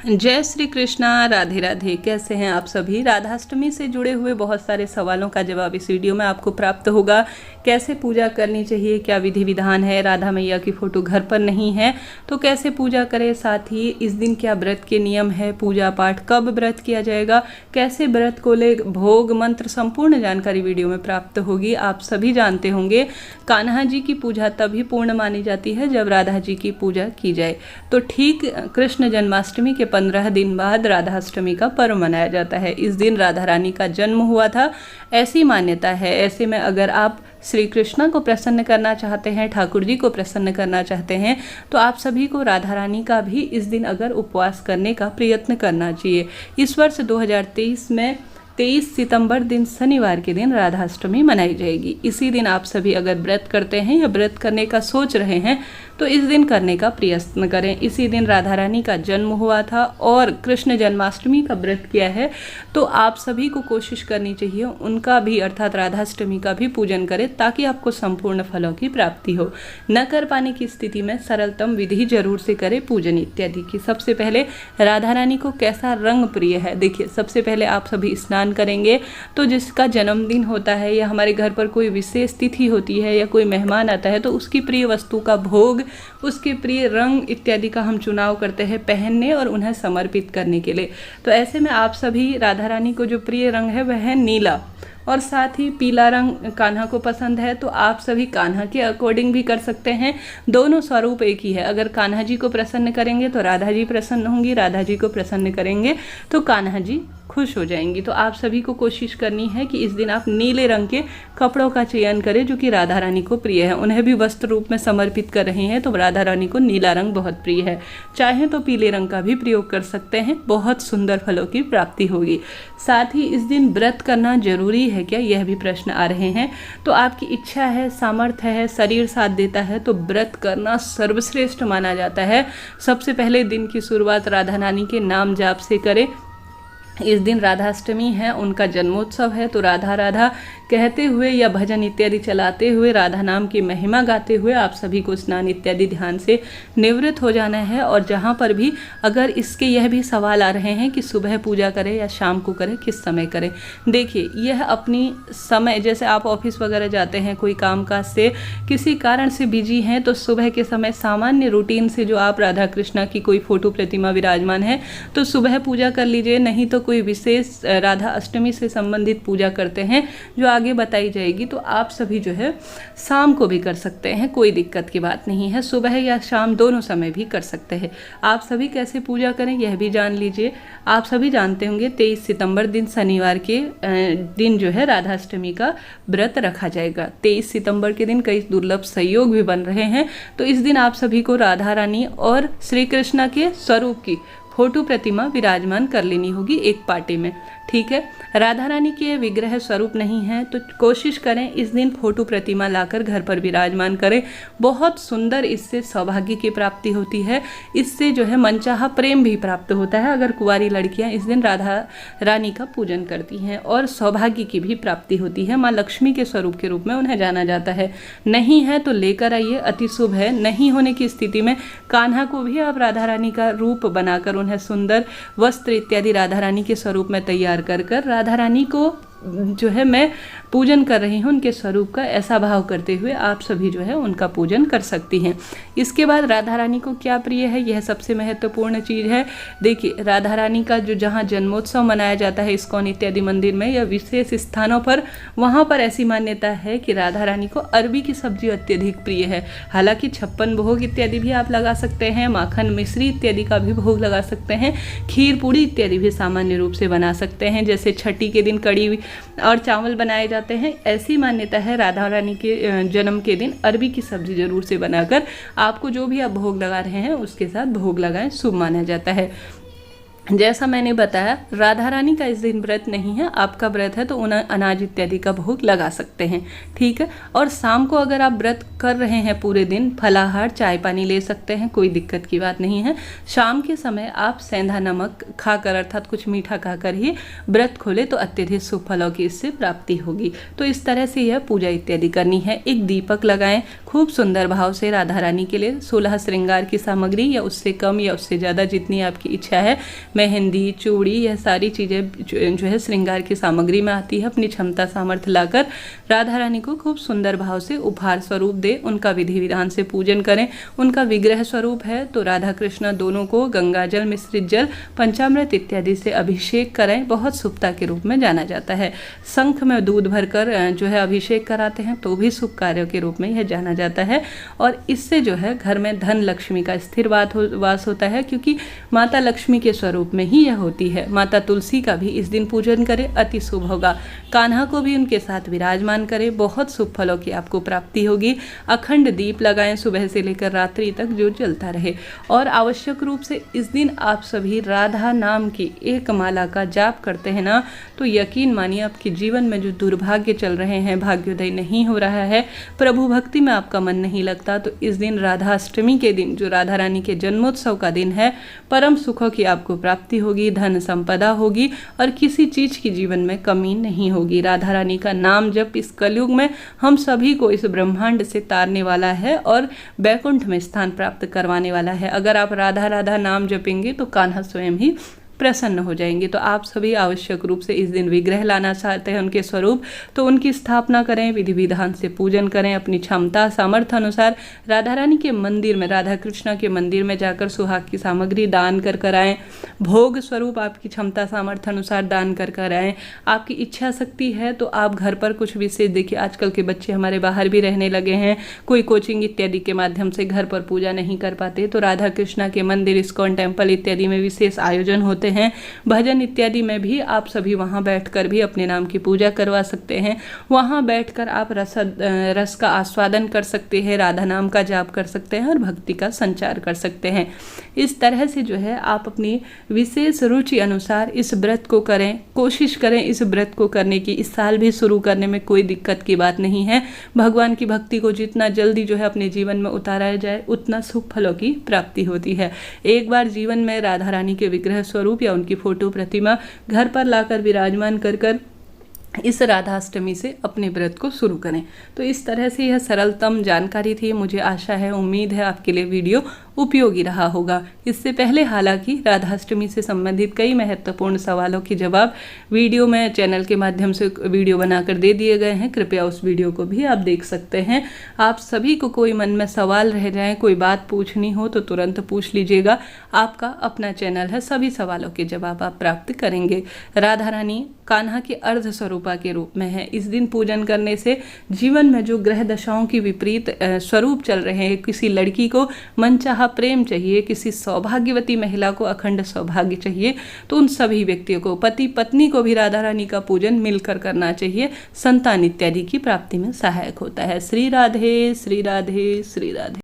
जय श्री कृष्णा, राधे राधे। कैसे हैं आप सभी। राधाष्टमी से जुड़े हुए बहुत सारे सवालों का जवाब इस वीडियो में आपको प्राप्त होगा। कैसे पूजा करनी चाहिए, क्या विधि विधान है, राधा मैया की फ़ोटो घर पर नहीं है तो कैसे पूजा करें, साथ ही इस दिन क्या व्रत के नियम है, पूजा पाठ कब व्रत किया जाएगा, कैसे व्रत को ले, भोग मंत्र, संपूर्ण जानकारी वीडियो में प्राप्त होगी। आप सभी जानते होंगे कान्हा जी की पूजा तभी पूर्ण मानी जाती है जब राधा जी की पूजा की जाए। तो ठीक कृष्ण जन्माष्टमी के 15 दिन बाद राधाष्टमी का पर्व मनाया जाता है। इस दिन राधा रानी का जन्म हुआ था, ऐसी मान्यता है। ऐसे में अगर आप श्री कृष्ण को प्रसन्न करना चाहते हैं, ठाकुर जी को प्रसन्न करना चाहते हैं, तो आप सभी को राधा रानी का भी इस दिन अगर उपवास करने का प्रयत्न करना चाहिए। इस वर्ष 2023 में 23 सितंबर दिन शनिवार के दिन राधाष्टमी मनाई जाएगी। इसी दिन आप सभी अगर व्रत करते हैं या व्रत करने का सोच रहे हैं तो इस दिन करने का प्रयत्न करें। इसी दिन राधा रानी का जन्म हुआ था और कृष्ण जन्माष्टमी का व्रत किया है, तो आप सभी को कोशिश करनी चाहिए उनका भी अर्थात राधाष्टमी का भी पूजन करें ताकि आपको संपूर्ण फलों की प्राप्ति हो। न कर पाने की स्थिति में सरलतम विधि जरूर से करें पूजन इत्यादि की। सबसे पहले राधा रानी को कैसा रंग प्रिय है, देखिए सबसे पहले आप सभी स्नान करेंगे तो जिसका जन्मदिन होता है या हमारे घर पर कोई विशेष तिथि होती है या कोई मेहमान आता है तो उसकी प्रिय वस्तु का भोग, उसके प्रिय रंग इत्यादि का हम चुनाव करते हैं पहनने और उन्हें समर्पित करने के लिए। तो ऐसे में आप सभी राधा रानी को जो प्रिय रंग है वह है नीला और साथ ही पीला रंग कान्हा को पसंद है, तो आप सभी कान्हा के अकॉर्डिंग भी कर सकते हैं। दोनों स्वरूप एक ही है। अगर कान्हा जी को प्रसन्न करेंगे तो राधा जी प्रसन्न होंगी, राधा जी को प्रसन्न करेंगे तो कान्हा जी खुश हो जाएंगी। तो आप सभी को कोशिश करनी है कि इस दिन आप नीले रंग के कपड़ों का चयन करें जो कि राधा रानी को प्रिय है। उन्हें भी वस्त्र रूप में समर्पित कर रहे हैं तो राधा रानी को नीला रंग बहुत प्रिय है। चाहें तो पीले रंग का भी प्रयोग कर सकते हैं, बहुत सुंदर फलों की प्राप्ति होगी। साथ ही इस दिन व्रत करना जरूरी है क्या, यह भी प्रश्न आ रहे हैं। तो आपकी इच्छा है, सामर्थ्य है, शरीर साथ देता है तो व्रत करना सर्वश्रेष्ठ माना जाता है। सबसे पहले दिन की शुरुआत राधा रानी के नाम जाप से करें। इस दिन राधाष्टमी है, उनका जन्मोत्सव है, तो राधा राधा कहते हुए या भजन इत्यादि चलाते हुए राधा नाम की महिमा गाते हुए आप सभी को स्नान इत्यादि ध्यान से निवृत्त हो जाना है। और जहाँ पर भी अगर इसके यह भी सवाल आ रहे हैं कि सुबह पूजा करें या शाम को करें, किस समय करें, देखिए यह अपनी समय, जैसे आप ऑफिस वगैरह जाते हैं, कोई कामकाज से किसी कारण से बिजी हैं तो सुबह के समय सामान्य रूटीन से जो आप राधा कृष्णा की कोई फोटो प्रतिमा विराजमान है तो सुबह पूजा कर लीजिए। नहीं तो कोई विशेष राधा अष्टमी से संबंधित पूजा करते हैं जो आगे बताई जाएगी तो आप सभी जो है शाम को भी कर सकते हैं, कोई दिक्कत की बात नहीं है। सुबह या शाम दोनों समय भी कर सकते हैं। आप सभी कैसे पूजा करें यह भी जान लीजिए। आप सभी जानते होंगे 23 सितंबर दिन शनिवार के दिन जो है राधाष्टमी का व्रत रखा जाएगा। 23 सितंबर के दिन कई दुर्लभ संयोग भी बन रहे हैं, तो इस दिन आप सभी को राधा रानी और श्री कृष्ण के स्वरूप की फोटो प्रतिमा विराजमान कर लेनी होगी एक पार्टी में, ठीक है। राधा रानी के विग्रह स्वरूप नहीं है तो कोशिश करें इस दिन फोटो प्रतिमा लाकर घर पर विराजमान करें। बहुत सुंदर, इससे सौभाग्य की प्राप्ति होती है, इससे जो है मनचाहा प्रेम भी प्राप्त होता है। अगर कुंवारी लड़कियां इस दिन राधा रानी का पूजन करती हैं और सौभाग्य की भी प्राप्ति होती है। माँ लक्ष्मी के स्वरूप के रूप में उन्हें जाना जाता है। नहीं है तो लेकर आइए, अति शुभ है। नहीं होने की स्थिति में कान्हा को भी आप राधा रानी का रूप बनाकर उन्हें सुंदर वस्त्र इत्यादि राधा रानी के स्वरूप में तैयार कर राधा रानी को जो है मैं पूजन कर रही हूँ उनके स्वरूप का, ऐसा भाव करते हुए आप सभी जो है उनका पूजन कर सकती हैं। इसके बाद राधा रानी को क्या प्रिय है, यह सबसे महत्वपूर्ण चीज़ है। देखिए राधा रानी का जो जहाँ जन्मोत्सव मनाया जाता है इस्कॉन इत्यादि मंदिर में या विशेष स्थानों पर, वहाँ पर ऐसी मान्यता है कि राधा रानी को अरबी की सब्जी अत्यधिक प्रिय है। हालांकि 56 भोग इत्यादि भी आप लगा सकते हैं, माखन मिश्री इत्यादि का भी भोग लगा सकते हैं, खीर पूड़ी इत्यादि भी सामान्य रूप से बना सकते हैं। जैसे छठी के दिन कड़ी और चावल बनाए जाते हैं, ऐसी मान्यता है राधा रानी के जन्म के दिन अरबी की सब्जी जरूर से बनाकर आपको जो भी आप भोग लगा रहे हैं उसके साथ भोग लगाएं, शुभ माना जाता है। जैसा मैंने बताया राधा रानी का इस दिन व्रत नहीं है, आपका व्रत है तो उन्हें अनाज इत्यादि का भोग लगा सकते हैं, ठीक है। और शाम को अगर आप व्रत कर रहे हैं पूरे दिन, फलाहार चाय पानी ले सकते हैं, कोई दिक्कत की बात नहीं है। शाम के समय आप सेंधा नमक खाकर अर्थात कुछ मीठा खाकर ही व्रत खोले तो अत्यधिक शुभ फलों की इससे प्राप्ति होगी। तो इस तरह से यह पूजा इत्यादि करनी है। एक दीपक लगाएं, खूब सुंदर भाव से राधा रानी के लिए 16 श्रृंगार की सामग्री या उससे कम या उससे ज़्यादा जितनी आपकी इच्छा है, मेहंदी, चूड़ी, यह सारी चीज़ें जो है श्रृंगार की सामग्री में आती है। अपनी क्षमता सामर्थ्य लाकर राधा रानी को खूब सुंदर भाव से उपहार स्वरूप दे, उनका विधि विधान से पूजन करें। उनका विग्रह स्वरूप है तो राधा कृष्ण दोनों को गंगा जल, मिश्रित जल, पंचामृत इत्यादि से अभिषेक करें, बहुत शुभता के रूप में जाना जाता है। शंख में दूध भरकर जो है अभिषेक कराते हैं तो भी शुभ कार्यों के रूप में यह जाना जाता है। और इससे जो है घर में धन लक्ष्मी का स्थिर वास होता है, क्योंकि माता लक्ष्मी के स्वरूप में ही यह होती है। माता तुलसी का भी इस दिन पूजन करें, अति शुभ होगा। कान्हा को भी उनके साथ विराजमान करें, बहुत शुभ फलों की आपको प्राप्ति होगी। अखंड दीप लगाएं सुबह से लेकर रात्रि तक, जो जलता रहे। और आवश्यक रूप से इस दिन आप सभी राधा नाम की एक माला का जाप करते हैं ना, तो यकीन मानिए आपके जीवन में जो दुर्भाग्य चल रहे हैं, भाग्योदय नहीं हो रहा है, प्रभु भक्ति में आपका मन नहीं लगता, तो इस दिन राधाष्टमी के दिन, जो राधा रानी के जन्मोत्सव का दिन है, परम सुखों की आपको प्राप्ति होगी, धन संपदा होगी और किसी चीज की जीवन में कमी नहीं होगी। राधा रानी का नाम जब इस कलयुग में हम सभी को इस ब्रह्मांड से तारने वाला है और बैकुंठ में स्थान प्राप्त करवाने वाला है। अगर आप राधा राधा नाम जपेंगे तो कान्हा स्वयं ही प्रसन्न हो जाएंगे। तो आप सभी आवश्यक रूप से इस दिन विग्रह लाना चाहते हैं उनके स्वरूप, तो उनकी स्थापना करें, विधि विधान से पूजन करें। अपनी क्षमता सामर्थ्य अनुसार राधा रानी के मंदिर में, राधा कृष्ण के मंदिर में जाकर सुहाग की सामग्री दान कर आएँ। भोग स्वरूप आपकी क्षमता सामर्थ्य अनुसार दान कर आएँ। आपकी इच्छा शक्ति है तो आप घर पर कुछ विशेष, देखिए आजकल के बच्चे हमारे बाहर भी रहने लगे हैं, कोई कोचिंग इत्यादि के माध्यम से घर पर पूजा नहीं कर पाते, तो राधा कृष्ण के मंदिर, इस्कॉन टेम्पल इत्यादि में विशेष आयोजन होते हैं। भजन इत्यादि में भी आप सभी वहां बैठकर भी अपने नाम की पूजा करवा सकते हैं। वहां बैठकर आप रस का आस्वादन कर सकते हैं, राधा नाम का जाप कर सकते हैं और भक्ति का संचार कर सकते हैं। इस तरह से जो है आप अपनी विशेष रुचि अनुसार इस व्रत को करें, कोशिश करें इस व्रत को करने की। इस साल भी शुरू करने में कोई दिक्कत की बात नहीं है। भगवान की भक्ति को जितना जल्दी जो है अपने जीवन में उतारा जाए, उतना शुभ फलों की प्राप्ति होती है। एक बार जीवन में राधा रानी के विग्रह स्वरूप या उनकी फोटो प्रतिमा घर पर लाकर विराजमान कर इस राधाष्टमी से अपने व्रत को शुरू करें। तो इस तरह से यह सरलतम जानकारी थी। मुझे आशा है, उम्मीद है आपके लिए वीडियो उपयोगी रहा होगा। इससे पहले हालांकि राधाष्टमी से संबंधित कई महत्वपूर्ण सवालों के जवाब वीडियो में चैनल के माध्यम से वीडियो बनाकर दे दिए गए हैं, कृपया उस वीडियो को भी आप देख सकते हैं। आप सभी को कोई मन में सवाल रह जाए, कोई बात पूछनी हो तो तुरंत पूछ लीजिएगा। आपका अपना चैनल है, सभी सवालों के जवाब आप प्राप्त करेंगे। राधा रानी कान्हा के अर्ध स्वरूपा के रूप में है। इस दिन पूजन करने से जीवन में जो ग्रह दशाओं की विपरीत स्वरूप चल रहे हैं, किसी लड़की को मनचाहा प्रेम चाहिए, किसी सौभाग्यवती महिला को अखंड सौभाग्य चाहिए, तो उन सभी व्यक्तियों को, पति पत्नी को भी राधा रानी का पूजन मिलकर करना चाहिए। संतान इत्यादि की प्राप्ति में सहायक होता है। श्री राधे श्री राधे श्री राधे।